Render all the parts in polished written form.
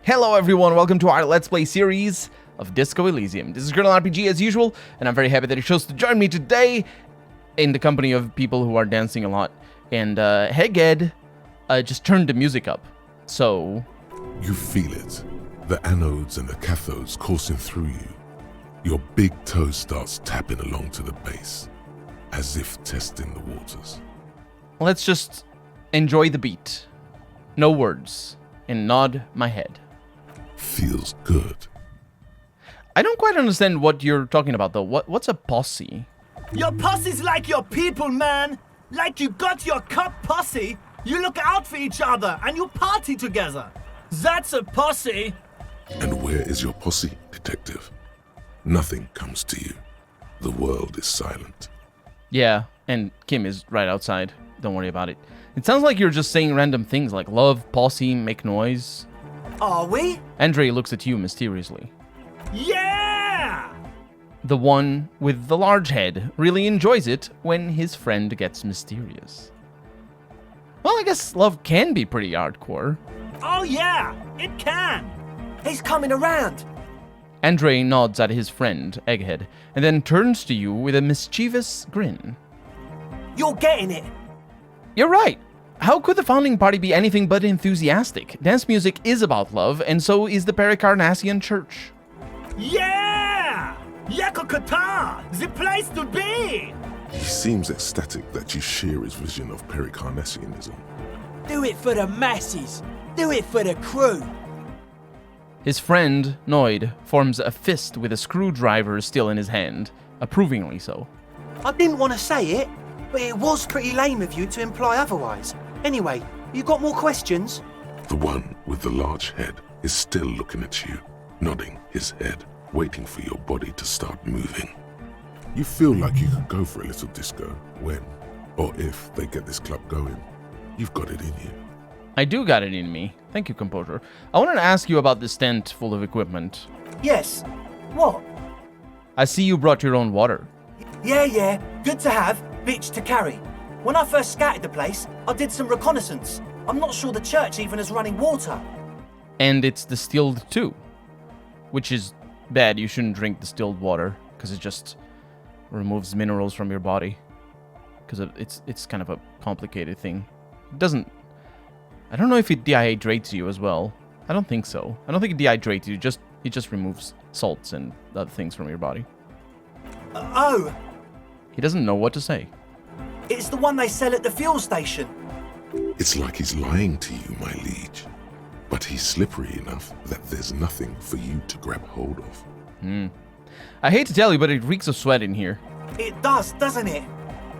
Hello everyone, welcome to our Let's Play series of Disco Elysium. This is Colonel RPG as usual, and I'm very happy that you chose to join me today in the company of people who are dancing a lot. And Heged just turned the music up, so... You feel it, the anodes and the cathodes coursing through you. Your big toe starts tapping along to the base, as if testing the waters. Let's just enjoy the beat. No words, and nod my head. Feels good. I don't quite understand what you're talking about, though. What's a posse? Your posse's like your people, man. Like you got your cup posse. You look out for each other and you party together. That's a posse. And where is your posse, detective? Nothing comes to you. The world is silent. Yeah, and Kim is right outside. Don't worry about it. It sounds like you're just saying random things like love, posse, make noise. Are we? Andre looks at you mysteriously. Yeah! The one with the large head really enjoys it when his friend gets mysterious. Well, I guess love can be pretty hardcore. Oh yeah, it can. He's coming around. Andre nods at his friend, Egghead, and then turns to you with a mischievous grin. You're getting it. You're right. How could the founding party be anything but enthusiastic? Dance music is about love, and so is the Pericarnassian Church. Yeah! Yakokata! The place to be! He seems ecstatic that you share his vision of Pericarnassianism. Do it for the masses. Do it for the crew. His friend, Noid, forms a fist with a screwdriver still in his hand, approvingly so. I didn't want to say it, but it was pretty lame of you to imply otherwise. Anyway, you got more questions? The one with the large head is still looking at you, nodding his head, waiting for your body to start moving. You feel like you could go for a little disco when, or if they get this club going. You've got it in you. I do got it in me. Thank you, Composure. I wanted to ask you about this tent full of equipment. Yes. What? I see you brought your own water. Yeah. Good to have, bitch to carry. When I first scouted the place, I did some reconnaissance. I'm not sure the church even has running water. And it's distilled too. Which is bad. You shouldn't drink distilled water, because it just removes minerals from your body. Because it's kind of a complicated thing. It doesn't... I don't know if it dehydrates you as well. I don't think so. I don't think it dehydrates you. It just removes salts and other things from your body. Oh! He doesn't know what to say. It's the one they sell at the fuel station. It's like he's lying to you, my liege. But he's slippery enough that there's nothing for you to grab hold of. I hate to tell you, but it reeks of sweat in here. It does, doesn't it?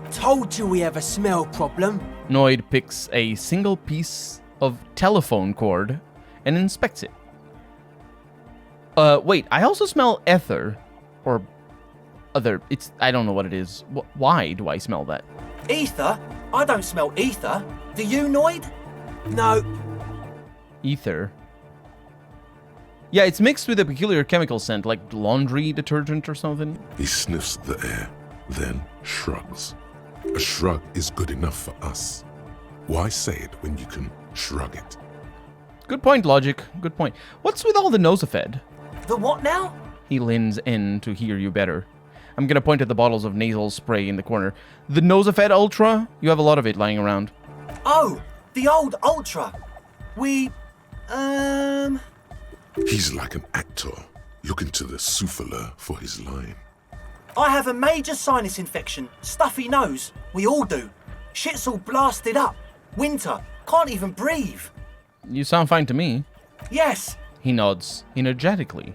Told you we have a smell problem. Noid picks a single piece of telephone cord and inspects it. Wait, I also smell ether. Or other... I don't know what it is. Why do I smell that? Ether? I don't smell ether. Do you, Noid? No. Ether. Yeah, it's mixed with a peculiar chemical scent, like laundry detergent or something. He sniffs the air, then shrugs. A shrug is good enough for us. Why say it when you can shrug it? Good point, Logic. Good point. What's with all the Nosafed? The what now? He leans in to hear you better. I'm gonna point at the bottles of nasal spray in the corner. The Nosafed Ultra? You have a lot of it lying around. Oh, the old Ultra. He's like an actor, looking to the souffleur for his line. I have a major sinus infection, stuffy nose. We all do. Shit's all blasted up. Winter, can't even breathe. You sound fine to me. Yes. He nods energetically.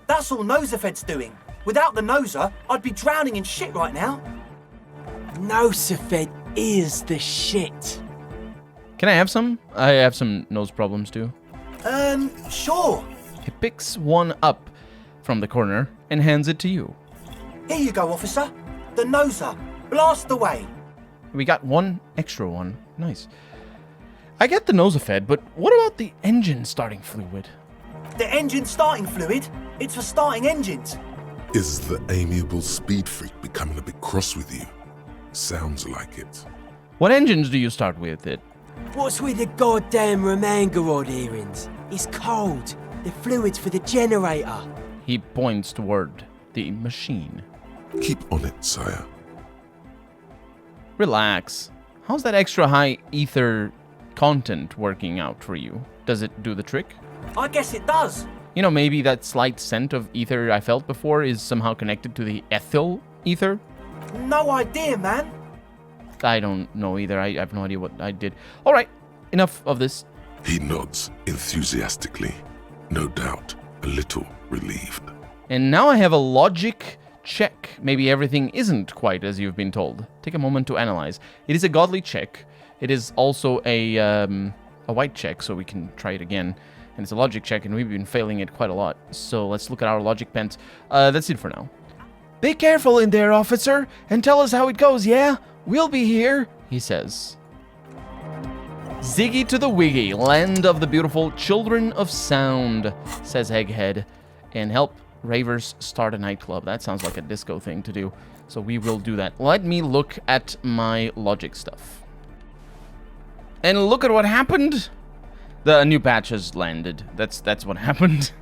That's all Nosafed's doing. Without the Nosa, I'd be drowning in shit right now. Nosafed is the shit. Can I have some? I have some nose problems too. Sure. He picks one up from the corner and hands it to you. Here you go, officer. The Nosa. Blast away. We got one extra one. Nice. I get the Nosafed, but what about the engine starting fluid? The engine starting fluid? It's for starting engines. Is the amiable speed freak becoming a bit cross with you? Sounds like it. What engines do you start with it? What's with the goddamn Romangarod earrings? It's cold. The fluids for the generator. He points toward the machine. Keep on it, sire. Relax. How's that extra high ether content working out for you? Does it do the trick? I guess it does. You know, maybe that slight scent of ether I felt before is somehow connected to the ethyl ether? No idea, man. I don't know either. I have no idea what I did. All right, enough of this. He nods enthusiastically, no doubt a little relieved. And now I have a logic check. Maybe everything isn't quite as you've been told. Take a moment to analyze. It is a godly check. It is also a white check, so we can try it again. And it's a logic check, and we've been failing it quite a lot. So let's look at our logic pens. That's it for now. Be careful in there, officer, and tell us how it goes, yeah? We'll be here, he says. Ziggy to the Wiggy, land of the beautiful children of sound, says Egghead, and help ravers start a nightclub. That sounds like a disco thing to do, so we will do that. Let me look at my logic stuff. And look at what happened. The new patch has landed. That's what happened.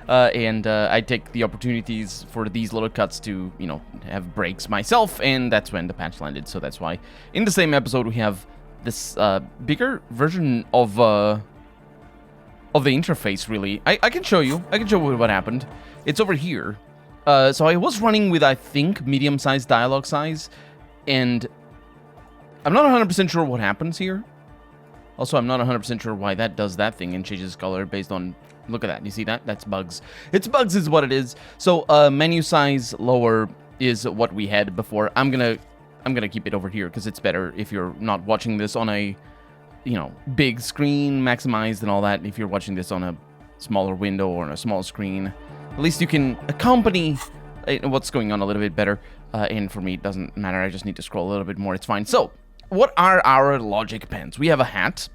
And I take the opportunities for these little cuts to, you know, have breaks myself, and that's when the patch landed. So that's why in the same episode we have this bigger version of the interface. Really, I can show you. I can show you what happened. It's over here. So I was running with, I think, medium-sized dialogue size, and I'm not 100% sure what happens here. Also, I'm not 100% sure why that does that thing and changes color based on... Look at that. You see that? That's bugs. It's bugs is what it is. So, menu size lower is what we had before. I'm gonna keep it over here because it's better if you're not watching this on a, you know, big screen, maximized and all that. If you're watching this on a smaller window or on a small screen, at least you can accompany what's going on a little bit better. And for me, it doesn't matter. I just need to scroll a little bit more. It's fine. So, what are our logic pens? We have a hat.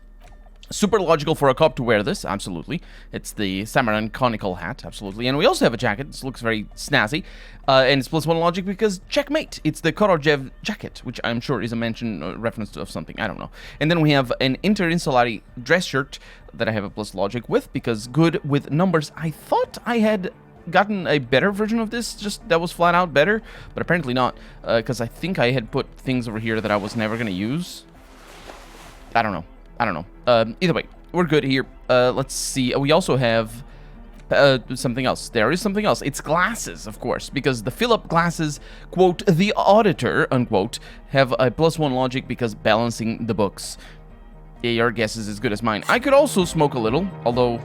Super logical for a cop to wear this, absolutely. It's the Samaran conical hat, absolutely. And we also have a jacket. This looks very snazzy. And it's +1 logic because checkmate. It's the Korojev jacket, which I'm sure is a mention or reference of something. I don't know. And then we have an Incidentally dress shirt that I have a plus logic with because good with numbers. I thought I had gotten a better version of this, just that was flat out better, but apparently not, because I think I had put things over here that I was never going to use. I don't know. Either way, we're good here. Let's see. We also have something else. There is something else. It's glasses, of course, because the fill-up glasses, quote, the auditor, unquote, have a +1 logic because balancing the books. Yeah, your guess is as good as mine. I could also smoke a little, although...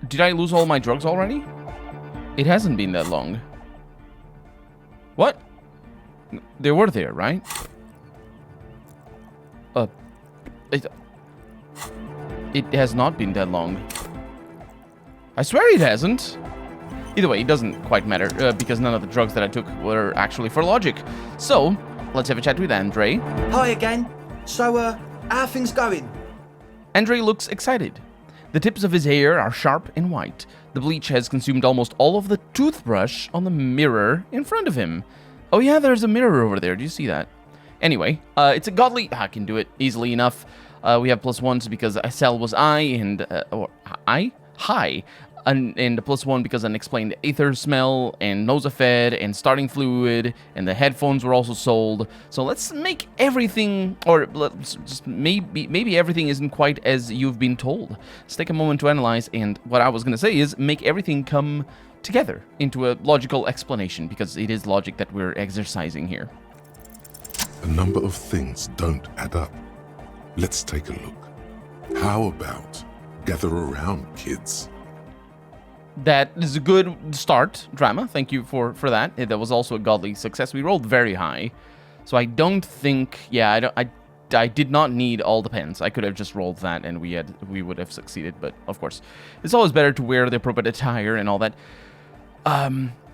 Did I lose all my drugs already? It hasn't been that long. What? They were there, right? It has not been that long. I swear it hasn't. Either way, it doesn't quite matter, because none of the drugs that I took were actually for logic. So, let's have a chat with Andre. Hi again. So, how are things going? Andre looks excited. The tips of his hair are sharp and white. The bleach has consumed almost all of the toothbrush on the mirror in front of him. Oh yeah, there's a mirror over there. Do you see that? Anyway, it's a godly... I can do it easily enough. We have +1s because Cell was I, and... or I? Hi. And the +1 because unexplained aether smell, and nosafed, and starting fluid, and the headphones were also sold. So let's make everything... Or let's just maybe everything isn't quite as you've been told. Let's take a moment to analyze, and what I was going to say is make everything come together into a logical explanation, because it is logic that we're exercising here. A number of things don't add up. Let's take a look. How about gather around, kids? That is a good start, Drama. Thank you for that. That was also a godly success. We rolled very high. So I don't think... Yeah, I did not need all the pens. I could have just rolled that and we would have succeeded. But, of course, it's always better to wear the appropriate attire and all that.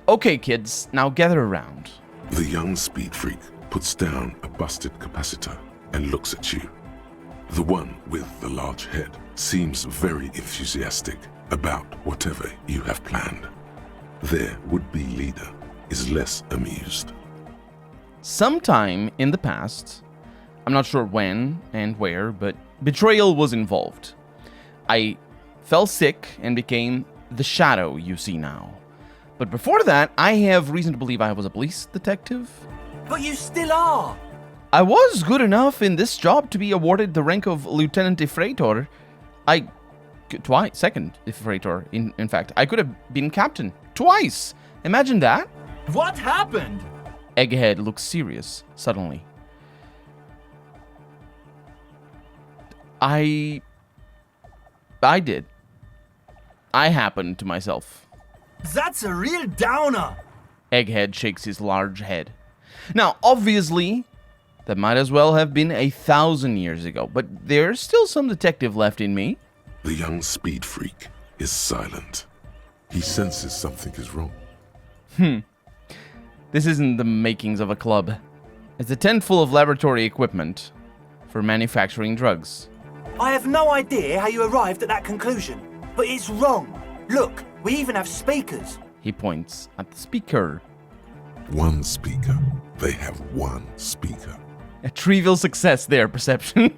Okay, kids. Now gather around. The young speed freak puts down a busted capacitor and looks at you. The one with the large head seems very enthusiastic about whatever you have planned. Their would-be leader is less amused. Sometime in the past, I'm not sure when and where, but betrayal was involved. I fell sick, and became the shadow you see now. But before that, I have reason to believe I was a police detective. But you still are. I was good enough in this job to be awarded the rank of Lieutenant Ifreitor. Second Ifreitor, in fact. I could have been captain. Twice! Imagine that. What happened? Egghead looks serious, suddenly. I did. I happened to myself. That's a real downer. Egghead shakes his large head. Now, obviously, that might as well have been 1,000 years ago, but there's still some detective left in me. The young speed freak is silent. He senses something is wrong. This isn't the makings of a club. It's a tent full of laboratory equipment for manufacturing drugs. I have no idea how you arrived at that conclusion, but it's wrong. Look, we even have speakers. He points at the speaker. One speaker. They have one speaker. A trivial success there, perception.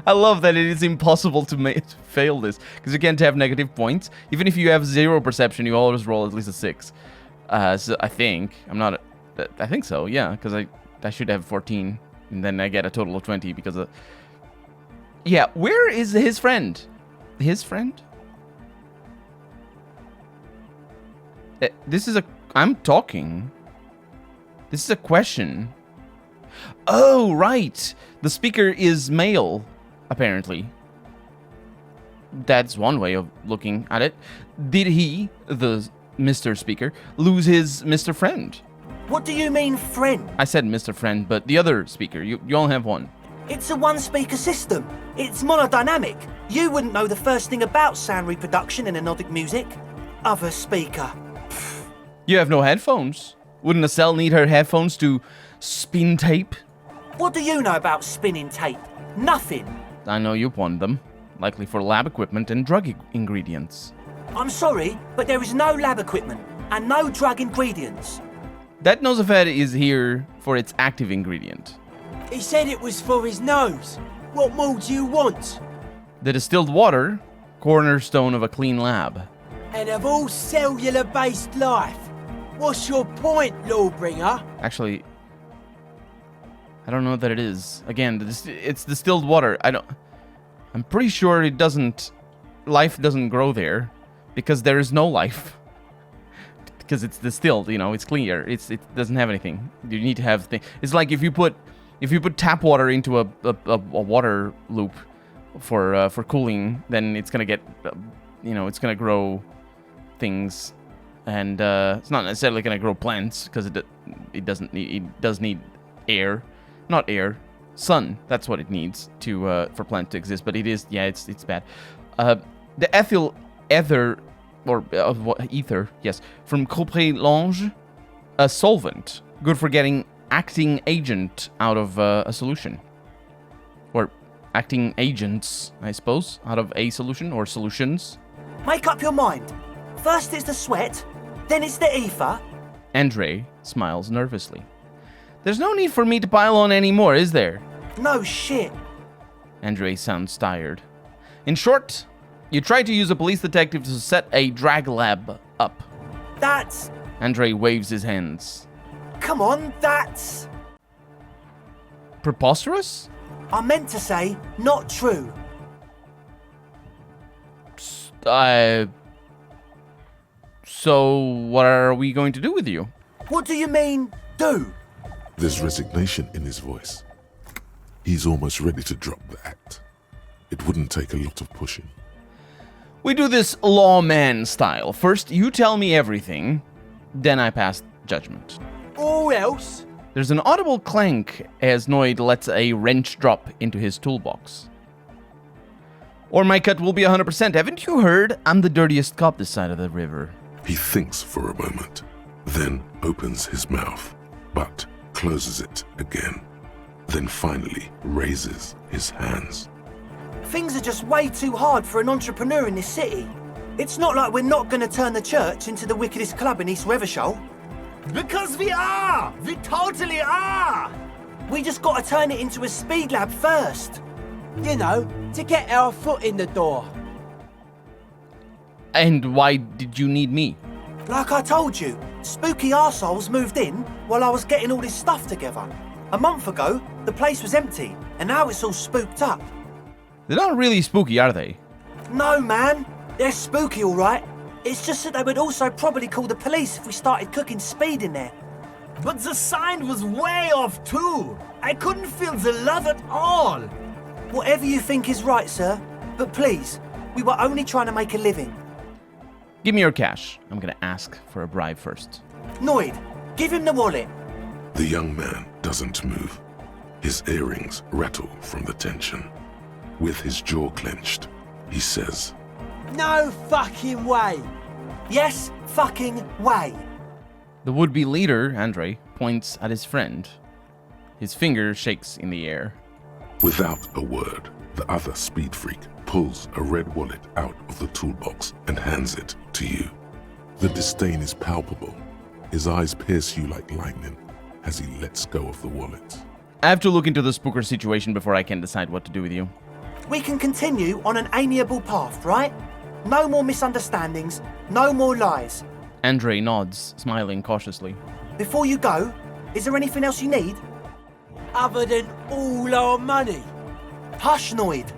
I love that it is impossible to fail this, because you can't have negative points. Even if you have 0 perception, you always roll at least a 6. So I think, I think so, yeah, because I should have 14, and then I get a total of 20 because of... Yeah, where is his friend? His friend? I'm talking. This is a question. Oh, right. The speaker is male, apparently. That's one way of looking at it. Did he, the Mr. Speaker, lose his Mr. Friend? What do you mean, friend? I said Mr. Friend, but the other speaker. You only have one. It's a one-speaker system. It's monodynamic. You wouldn't know the first thing about sound reproduction in anodic music. Other speaker. You have no headphones. Wouldn't a cell need her headphones to spin tape? What do you know about spinning tape? Nothing. I know you want them. Likely for lab equipment and drug ingredients. I'm sorry, but there is no lab equipment and no drug ingredients. That nosophed is here for its active ingredient. He said it was for his nose. What more do you want? The distilled water, cornerstone of a clean lab. And of all cellular-based life, what's your point, Lawbringer? Actually, I don't know that it is. Again, it's distilled water. I'm pretty sure life doesn't grow there because there is no life. Because it's distilled, it's clear. It doesn't have anything. You need to have things. It's like if you put tap water into a water loop for cooling, then it's gonna get, it's gonna grow things, and it's not necessarily gonna grow plants because it does need air, not air, sun. That's what it needs for plants to exist. But it's bad. The ether, yes, from coprélange, a solvent, good for getting acting agent out of a solution. Or acting agents, I suppose, out of a solution or solutions. Make up your mind. First it's the sweat, then it's the ether. Andre smiles nervously. There's no need for me to pile on anymore, is there? No shit. Andre sounds tired. In short, you tried to use a police detective to set a drag lab up. That's... Andre waves his hands. Come on, that's... Preposterous? I meant to say, not true. So, what are we going to do with you? What do you mean, do? There's resignation in his voice. He's almost ready to drop the act. It wouldn't take a lot of pushing. We do this lawman style. First, you tell me everything, then I pass judgment. Or else? There's an audible clank as Noid lets a wrench drop into his toolbox. Or my cut will be 100%. Haven't you heard? I'm the dirtiest cop this side of the river. He thinks for a moment, then opens his mouth, but closes it again. Then finally raises his hands. Things are just way too hard for an entrepreneur in this city. It's not like we're not going to turn the church into the wickedest club in East Revershoal. Because we are! We totally are! We just got to turn it into a speed lab first. You know, to get our foot in the door. And why did you need me? Like I told you, spooky arseholes moved in while I was getting all this stuff together. A month ago, the place was empty, and now it's all spooked up. They're not really spooky, are they? No, man. They're spooky, all right. It's just that they would also probably call the police if we started cooking speed in there. But the sign was way off too. I couldn't feel the love at all. Whatever you think is right, sir. But please, we were only trying to make a living. Give me your cash. I'm gonna ask for a bribe first. Noid, give him the wallet. The young man doesn't move. His earrings rattle from the tension. With his jaw clenched, he says, No fucking way. Yes, fucking way. The would-be leader, Andre, points at his friend. His finger shakes in the air. Without a word, the other speed freak pulls a red wallet out of the toolbox and hands it to you. The disdain is palpable. His eyes pierce you like lightning as he lets go of the wallet. I have to look into the spooker situation before I can decide what to do with you. We can continue on an amiable path, right? No more misunderstandings, no more lies. Andre nods, smiling cautiously. Before you go, is there anything else you need? Other than all our money. Hush, Noid.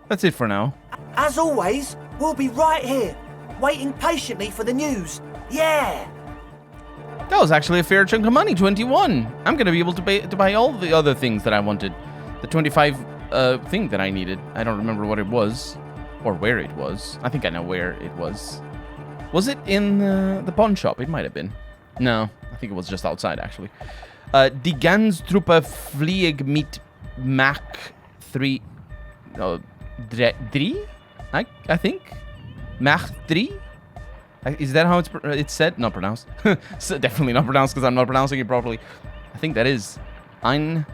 That's it for now. As always, we'll be right here, waiting patiently for the news. Yeah! That was actually a fair chunk of money, 21. I'm gonna be able to buy all the other things that I wanted. The 25 thing that I needed. I don't remember what it was, or where it was. I think I know where it was. Was it in the pawn shop? It might have been. No, I think it was just outside, actually. Die Ganstruppe Flieg mit Mach 3... 3? I think? Mach 3? Is that how it's said? Not pronounced. Definitely not pronounced because I'm not pronouncing it properly. I think that is... I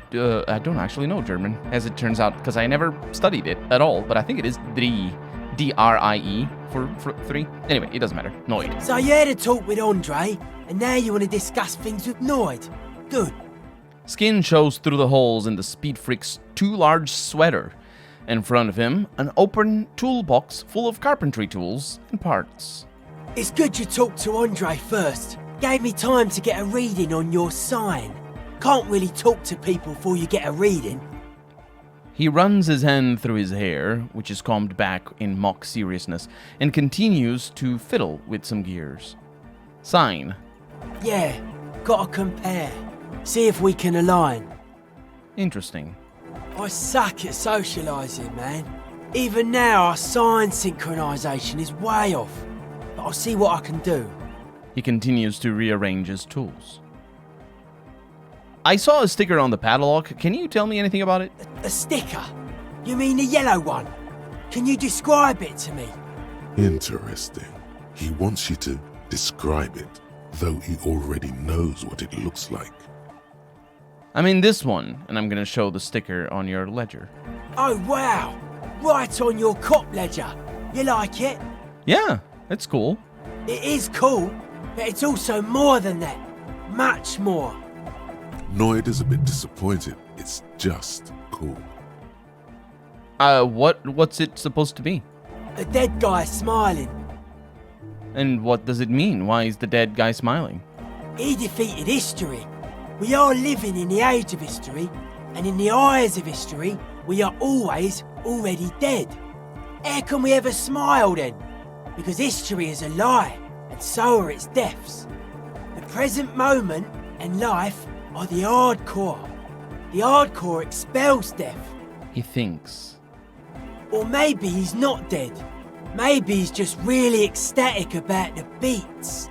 don't actually know German, as it turns out, because I never studied it at all, but I think it is Drie. D-R-I-E for 3. Anyway, it doesn't matter. Noid. So you had a talk with Andre, and now you want to discuss things with Noid. Good. Skin shows through the holes in the speed freak's too large sweater. In front of him, an open toolbox full of carpentry tools and parts. It's good you talked to Andre first. Gave me time to get a reading on your sign. Can't really talk to people before you get a reading. He runs his hand through his hair, which is combed back in mock seriousness, and continues to fiddle with some gears. Sign. Yeah, gotta compare. See if we can align. Interesting. I suck at socialising, man. Even now, our sign synchronisation is way off. But I'll see what I can do. He continues to rearrange his tools. I saw a sticker on the padlock. Can you tell me anything about it? A sticker? You mean the yellow one? Can you describe it to me? Interesting. He wants you to describe it, though he already knows what it looks like. I mean this one, and I'm gonna show the sticker on your ledger. Oh, wow. Right on your cop ledger. You like it? Yeah, it's cool. It is cool, but it's also more than that. Much more. Noid is a bit disappointed. It's just cool. What's it supposed to be? A dead guy smiling. And what does it mean? Why is the dead guy smiling? He defeated history. We are living in the age of history, and in the eyes of history, we are always already dead. How can we ever smile then? Because history is a lie, and so are its deaths. The present moment and life are the hardcore. The hardcore expels death. He thinks. Or maybe he's not dead. Maybe he's just really ecstatic about the beats.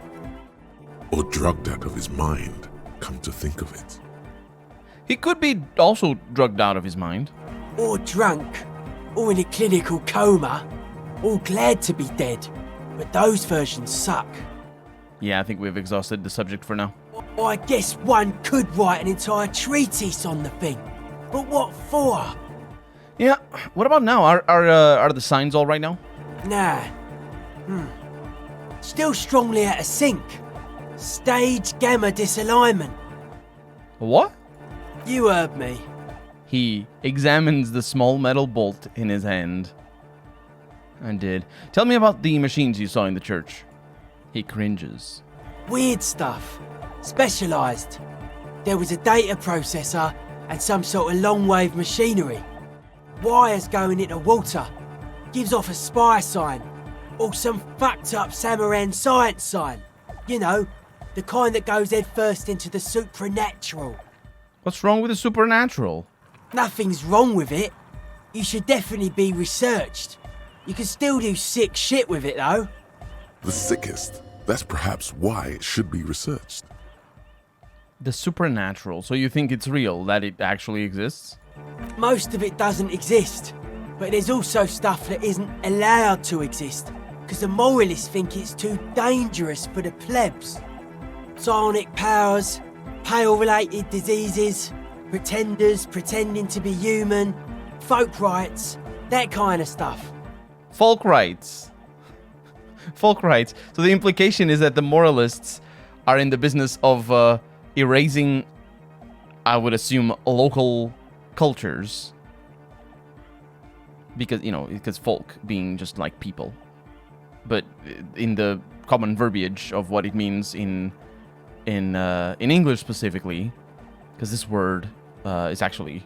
Or drugged out of his mind, come to think of it. He could be also drugged out of his mind. Or drunk. Or in a clinical coma. Or glad to be dead. But those versions suck. Yeah, I think we've exhausted the subject for now. I guess one could write an entire treatise on the thing. But what for? Yeah, what about now? Are the signs all right now? Nah. Still strongly out of sync. Stage gamma disalignment. What? You heard me. He examines the small metal bolt in his hand. I did. Tell me about the machines you saw in the church. He cringes. Weird stuff. Specialised. There was a data processor and some sort of long-wave machinery. Wires going into water. Gives off a spy sign. Or some fucked up Samaran science sign. You know, the kind that goes head first into the supernatural. What's wrong with the supernatural? Nothing's wrong with it. You should definitely be researched. You can still do sick shit with it though. The sickest. That's perhaps why it should be researched. The supernatural. So you think it's real, that it actually exists? Most of it doesn't exist. But there's also stuff that isn't allowed to exist. Because the moralists think it's too dangerous for the plebs. Psionic powers, pale-related diseases, pretenders pretending to be human, folk rights, that kind of stuff. Folk rights. Folk rights. So the implication is that the moralists are in the business of erasing, I would assume, local cultures. Because, you know, because folk being just like people. But in the common verbiage of what it means in English specifically, because this word is actually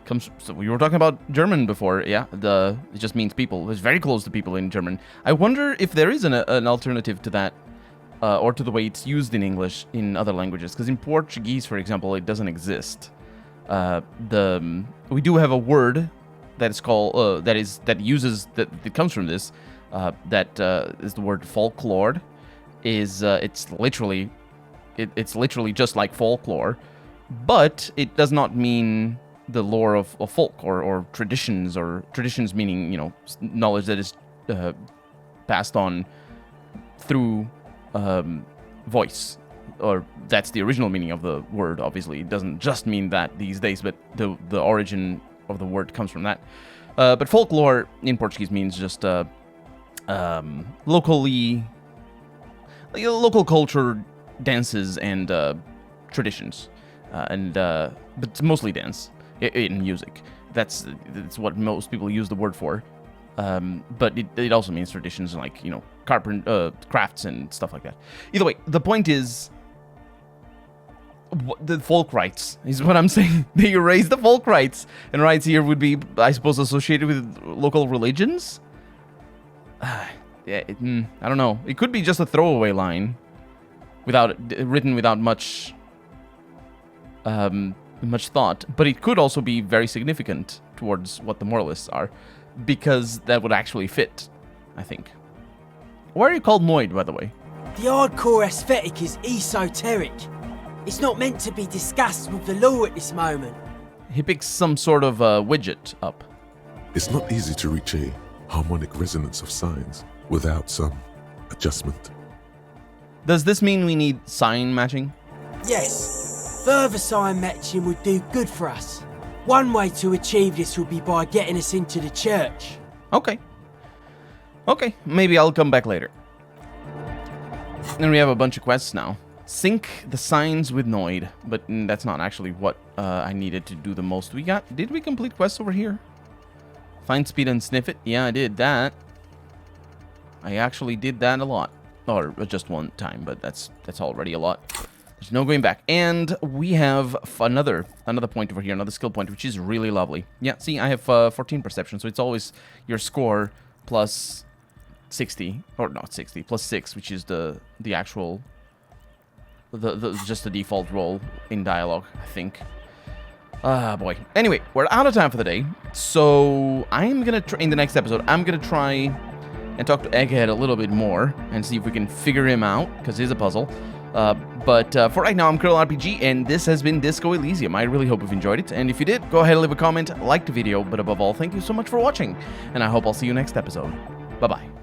comes. So we were talking about German before, yeah. It just means people. It's very close to people in German. I wonder if there is an alternative to that, or to the way it's used in English in other languages. Because in Portuguese, for example, it doesn't exist. We do have a word that is called that comes from this. That is the word folklore. It's literally just like folklore, but it does not mean the lore of folk or traditions, or traditions meaning, you know, knowledge that is passed on through voice, or that's the original meaning of the word. Obviously, it doesn't just mean that these days, but the origin of the word comes from that. But folklore in Portuguese means just local culture, dances and traditions, but it's mostly dance in music. That's what most people use the word for. But it also means traditions like, you know, crafts and stuff like that. Either way, the point is, the folk rights is what I'm saying. They erase the folk rights, and rights here would be, I suppose, associated with local religions. Yeah, I don't know. It could be just a throwaway line, written without much thought. But it could also be very significant towards what the moralists are, because that would actually fit, I think. Why are you called Moid, by the way? The hardcore aesthetic is esoteric. It's not meant to be discussed with the law at this moment. He picks some sort of widget up. It's not easy to reach a harmonic resonance of signs without some adjustment. Does this mean we need sign matching? Yes. Further sign matching would do good for us. One way to achieve this would be by getting us into the church. Okay, maybe I'll come back later. And we have a bunch of quests now. Sync the signs with Noid, but that's not actually what I needed to do the most. Did we complete quests over here? Find speed and sniff it. Yeah, I did that. I actually did that a lot, or just one time, but that's already a lot. There's no going back. And we have another point over here, another skill point, which is really lovely. Yeah, see, I have 14 perception, so it's always your score plus 60, or not 60, plus 6, which is the actual, just the default roll in dialogue, I think. Ah, boy. Anyway, we're out of time for the day, so I'm gonna in the next episode, I'm gonna try and talk to Egghead a little bit more and see if we can figure him out, because he's a puzzle. But for right now, I'm Curl RPG, and this has been Disco Elysium. I really hope you've enjoyed it, and if you did, go ahead and leave a comment, like the video, but above all, thank you so much for watching, and I hope I'll see you next episode. Bye-bye.